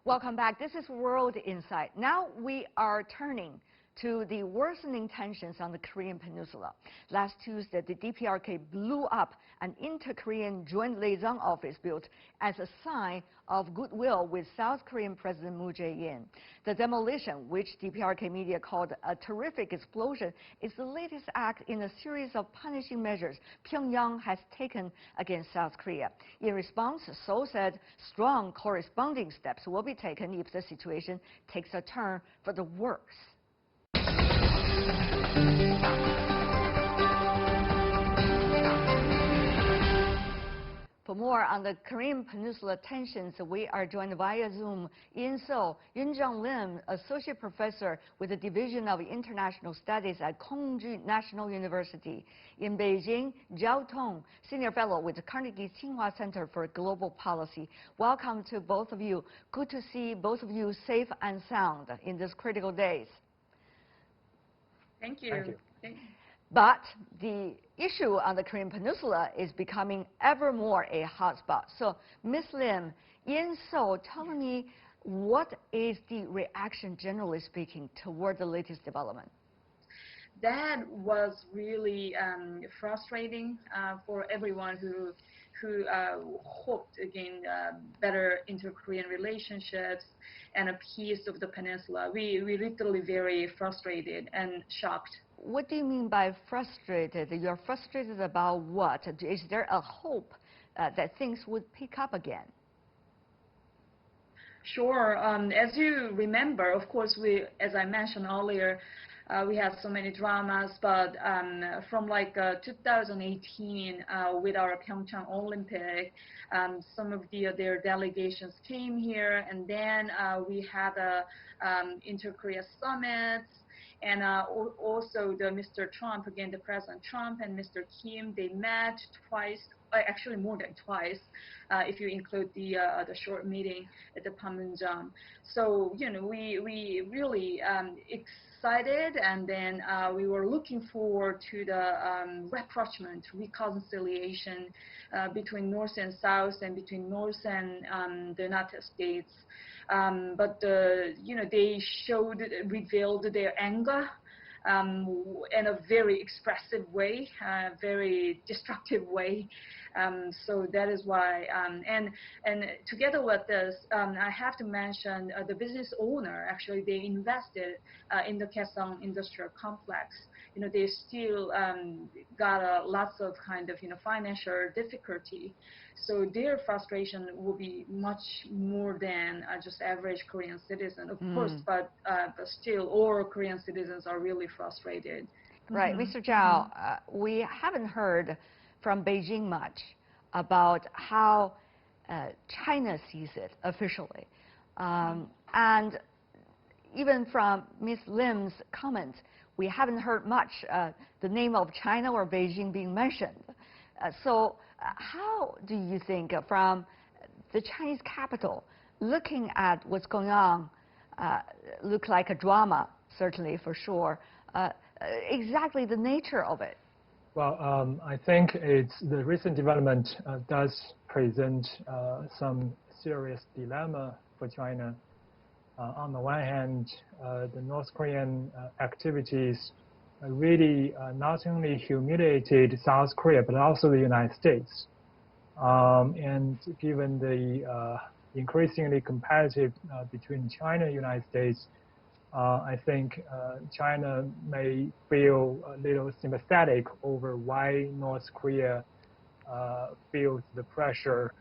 Welcome back. This is World Insight. Now we are turning to the worsening tensions on the Korean Peninsula. Last Tuesday, the DPRK blew up an inter-Korean joint liaison office built as a sign of goodwill with South Korean President Moon Jae-in. The demolition, which DPRK media called a terrific explosion, is the latest act in a series of punishing measures Pyongyang has taken against South Korea. In response, Seoul said strong corresponding steps will be taken if the situation takes a turn for the worse. For more on the Korean Peninsula tensions, we are joined via Zoom in Seoul. Yunjung Lim, Associate Professor with the Division of International Studies at Kongju National University. In Beijing, Zhao Tong, Senior Fellow with the Carnegie Tsinghua Center for Global Policy. Welcome to both of you. Good to see both of you safe and sound in these critical days. Thank you. Thank you. But the issue on the Korean Peninsula is becoming ever more a hotspot. So, Ms. Lim, in Seoul, tell me what is the reaction, generally speaking, toward the latest development? That was really frustrating for everyone who hoped again better inter-Korean relationships and a peace of the peninsula. We literally very frustrated and shocked. What do you mean by frustrated? You're frustrated about what? Is there a hope that things would pick up again? Sure. As you remember, of course, as I mentioned earlier, we had so many dramas, but from like 2018 with our Pyeongchang Olympic, some of their delegations came here, and then we had a inter-Korea summit. And also Mr. Trump, again, the President Trump and Mr. Kim, they met twice, actually more than twice, if you include the short meeting at the Panmunjom. So, you know, we really excited, and then we were looking forward to the rapprochement, reconciliation between North and South and between North and the United States. But you know, they revealed their anger in a very expressive way, very destructive way. So that is why, and together with this, I have to mention the business owner. Actually, they invested in the Kaesong Industrial Complex. You know, they still got lots of kind of, you know, financial difficulty. So their frustration will be much more than just average Korean citizen, of course, but still all Korean citizens are really frustrated. Right. Mr. Zhao, we haven't heard from Beijing much about how China sees it officially. And even from Ms. Lim's comments, we haven't heard much the name of China or Beijing being mentioned. So how do you think from the Chinese capital, looking at what's going on, look like a drama, certainly for sure, exactly the nature of it? Well, I think the recent development does present some serious dilemma for China. On the one hand, the North Korean activities really not only humiliated South Korea, but also the United States. And given the increasingly competitive between China and the United States, I think China may feel a little sympathetic over why North Korea feels the pressure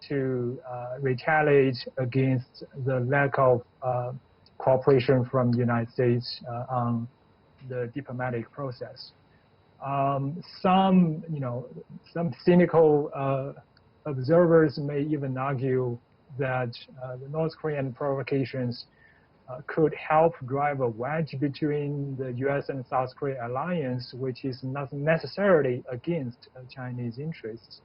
to retaliate against the lack of cooperation from the United States on the diplomatic process. Some cynical observers may even argue that the North Korean provocations could help drive a wedge between the U.S. and South Korea alliance, which is not necessarily against Chinese interests.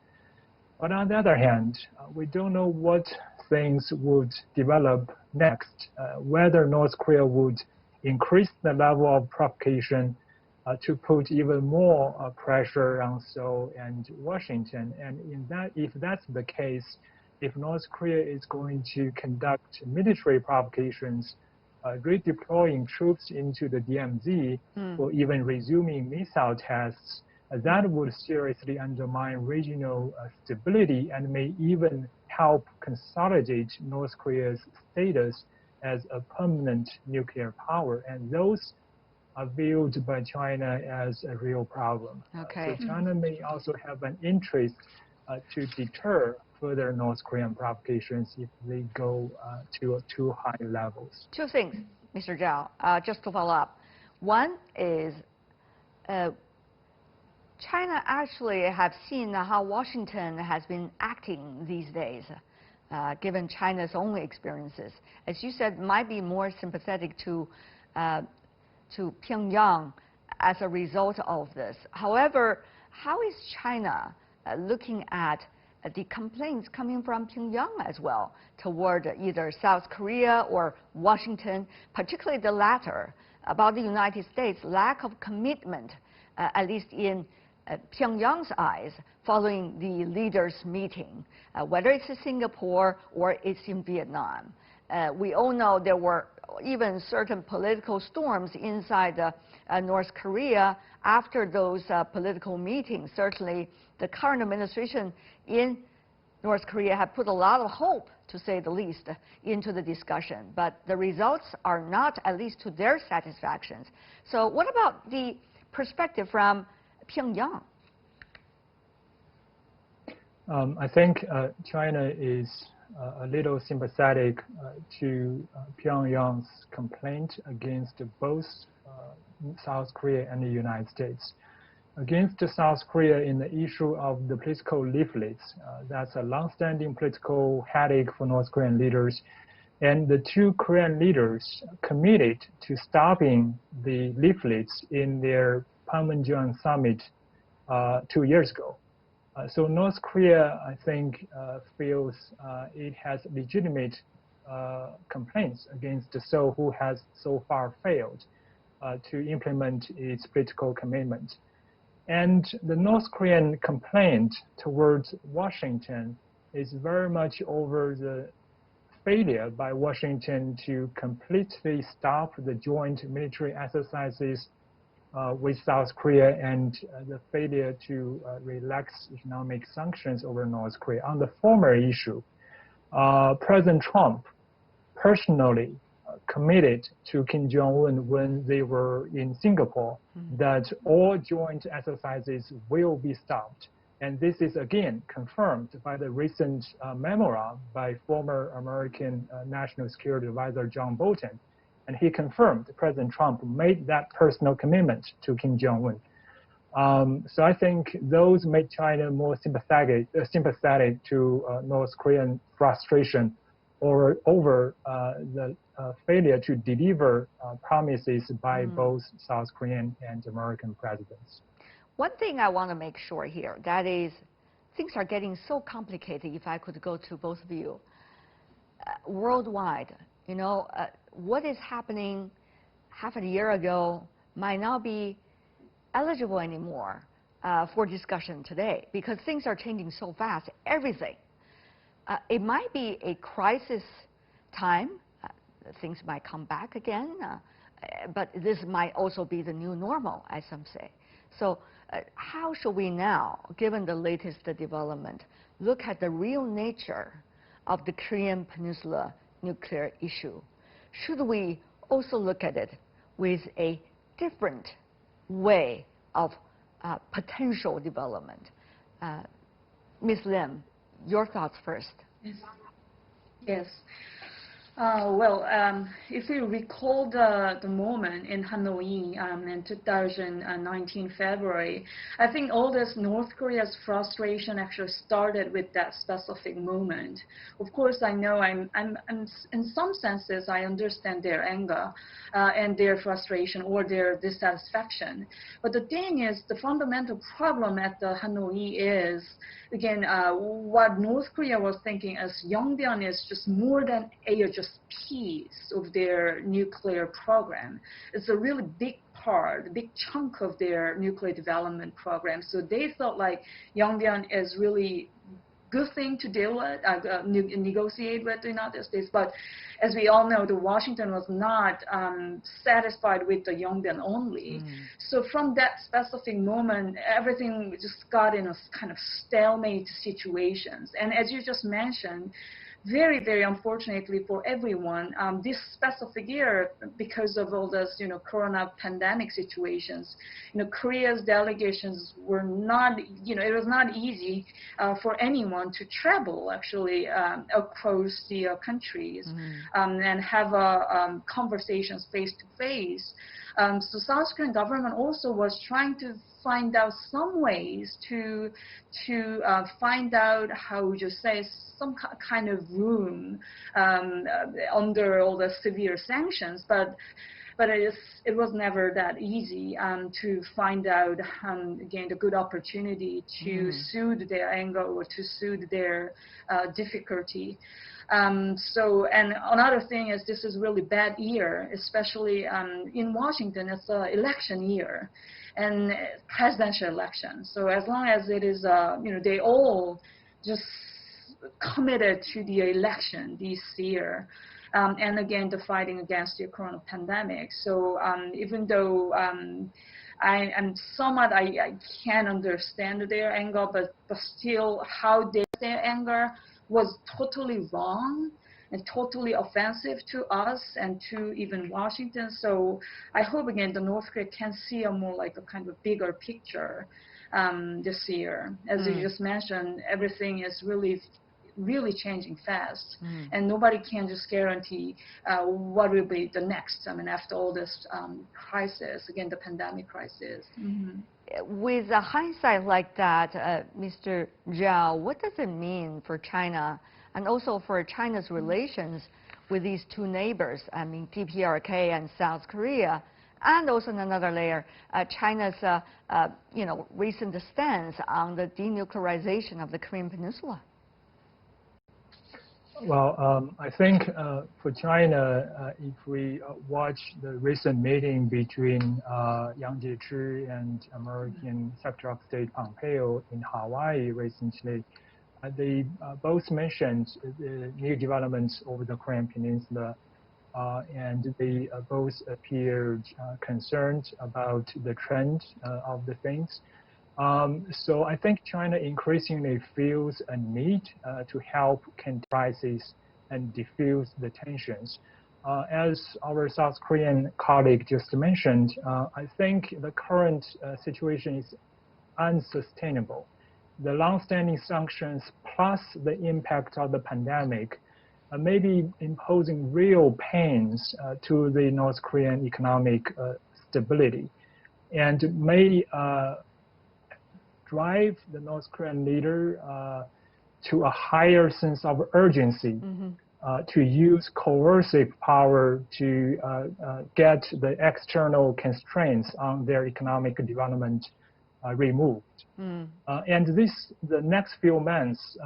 But on the other hand, we don't know what things would develop next, whether North Korea would increase the level of provocation to put even more pressure on Seoul and Washington. And if that's the case, if North Korea is going to conduct military provocations, redeploying troops into the DMZ, or even resuming missile tests, that would seriously undermine regional stability and may even help consolidate North Korea's status as a permanent nuclear power. And those are viewed by China as a real problem. Okay. So China may also have an interest to deter further North Korean provocations if they go to too high levels. Two things, Mr. Zhao, just to follow up. One is China actually have seen how Washington has been acting these days, given China's own experiences. As you said, might be more sympathetic to Pyongyang as a result of this. However, how is China looking at the complaints coming from Pyongyang as well toward either South Korea or Washington, particularly the latter, about the United States' lack of commitment, at least in Pyongyang's eyes, following the leaders' meeting, whether it's in Singapore or it's in Vietnam. We all know there were even certain political storms inside North Korea after those political meetings. Certainly, the current administration in North Korea have put a lot of hope, to say the least, into the discussion. But the results are not, at least to their satisfaction. So what about the perspective from Pyongyang? I think China is a little sympathetic to Pyongyang's complaint against both South Korea and the United States. Against South Korea in the issue of the political leaflets, that's a long-standing political headache for North Korean leaders. And the two Korean leaders committed to stopping the leaflets in their Panmunjom summit 2 years ago. So North Korea, I think, feels it has legitimate complaints against Seoul, who has so far failed to implement its political commitment. And the North Korean complaint towards Washington is very much over the failure by Washington to completely stop the joint military exercises with South Korea and the failure to relax economic sanctions over North Korea. On the former issue, President Trump personally committed to Kim Jong-un when they were in Singapore that all joint exercises will be stopped. And this is again confirmed by the recent memorandum by former American National Security Advisor John Bolton. And he confirmed President Trump made that personal commitment to Kim Jong-un. So I think those made China more sympathetic to North Korean frustration over the failure to deliver promises by both South Korean and American presidents. One thing I want to make sure here, that is, things are getting so complicated, if I could go to both of you. Worldwide, you know, what is happening half a year ago might not be eligible anymore for discussion today, because things are changing so fast, everything. It might be a crisis time. Things might come back again, but this might also be the new normal, as some say. So how should we now, given the latest development, look at the real nature of the Korean Peninsula nuclear issue? Should we also look at it with a different way of potential development? Ms. Lim, your thoughts first. Yes. Well, if we recall the moment in Hanoi in 2019 February, I think all this North Korea's frustration actually started with that specific moment. Of course, I know I'm in some senses I understand their anger and their frustration or their dissatisfaction. But the thing is, the fundamental problem at the Hanoi is, again, what North Korea was thinking as Yongbyon is just more than just piece of their nuclear program. It's a really big part, a big chunk of their nuclear development program. So they felt like Yongbyon is really good thing to deal with, negotiate with the United States. But as we all know, the Washington was not satisfied with the Yongbyon only. So from that specific moment, everything just got in a kind of stalemate situations. And as you just mentioned, very, very unfortunately for everyone, this specific year, because of all this, corona pandemic situations, Korea's delegations were not, it was not easy for anyone to travel actually across the countries and have conversations face to face. So South Korean government also was trying to find out some ways to find out, how would you say, some kind of room under all the severe sanctions, but it was never that easy to find out, again, the good opportunity to soothe their anger or to soothe their difficulty. So, and another thing is, this is really bad year, especially in Washington. It's an election year and presidential election. So as long as it is, they all just committed to the election this year. And again, the fighting against the corona pandemic. So even though I can understand their anger, but still how their anger was totally wrong and totally offensive to us and to even Washington. So I hope, again, the North Korea can see a more like a kind of bigger picture this year. As you just mentioned, everything is really changing fast, and nobody can just guarantee what will be the next. I mean, after all this crisis, again, the pandemic crisis. With a hindsight like that, Mr. Zhao, what does it mean for China and also for China's relations with these two neighbors? I mean, DPRK and South Korea, and also in another layer, China's recent stance on the denuclearization of the Korean Peninsula. Well, I think for China, if we watch the recent meeting between Yang Jiechi and American Secretary of State Pompeo in Hawaii recently, they both mentioned the new developments over the Korean Peninsula, and they both appeared concerned about the trend of the things. So I think China increasingly feels a need to help contain crises and diffuse the tensions. As our South Korean colleague just mentioned, I think the current situation is unsustainable. The long-standing sanctions plus the impact of the pandemic may be imposing real pains to the North Korean economic stability, and may drive the North Korean leader to a higher sense of urgency to use coercive power to get the external constraints on their economic development removed. And the next few months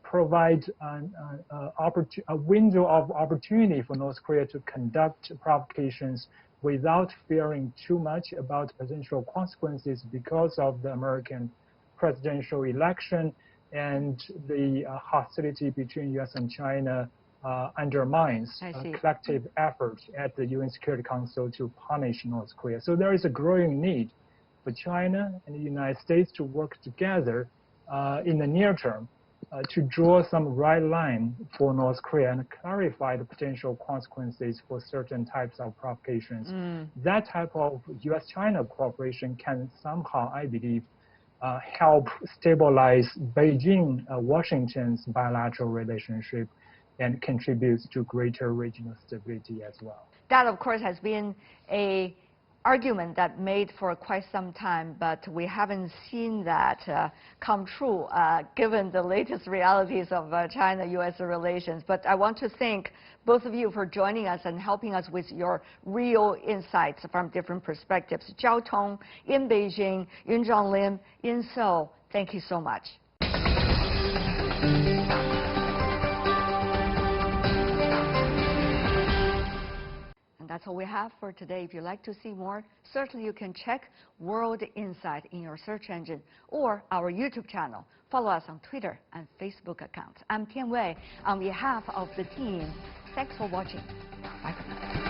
provide a window of opportunity for North Korea to conduct provocations without fearing too much about potential consequences because of the American presidential election, and the hostility between U.S. and China undermines collective effort at the UN Security Council to punish North Korea. So there is a growing need for China and the United States to work together in the near term to draw some right line for North Korea and clarify the potential consequences for certain types of provocations. That type of U.S.-China cooperation can somehow, I believe, help stabilize Beijing-Washington's bilateral relationship and contributes to greater regional stability as well. That, of course, has been an argument that made for quite some time, but we haven't seen that come true given the latest realities of China-U.S. relations. But I want to thank both of you for joining us and helping us with your real insights from different perspectives. Zhao Tong in Beijing, Yunzhong Lim in Seoul. Thank you so much. That's all we have for today. If you'd like to see more, certainly you can check World Insight in your search engine or our YouTube channel. Follow us on Twitter and Facebook accounts. I'm Tian Wei. On behalf of the team, thanks for watching. Bye for now.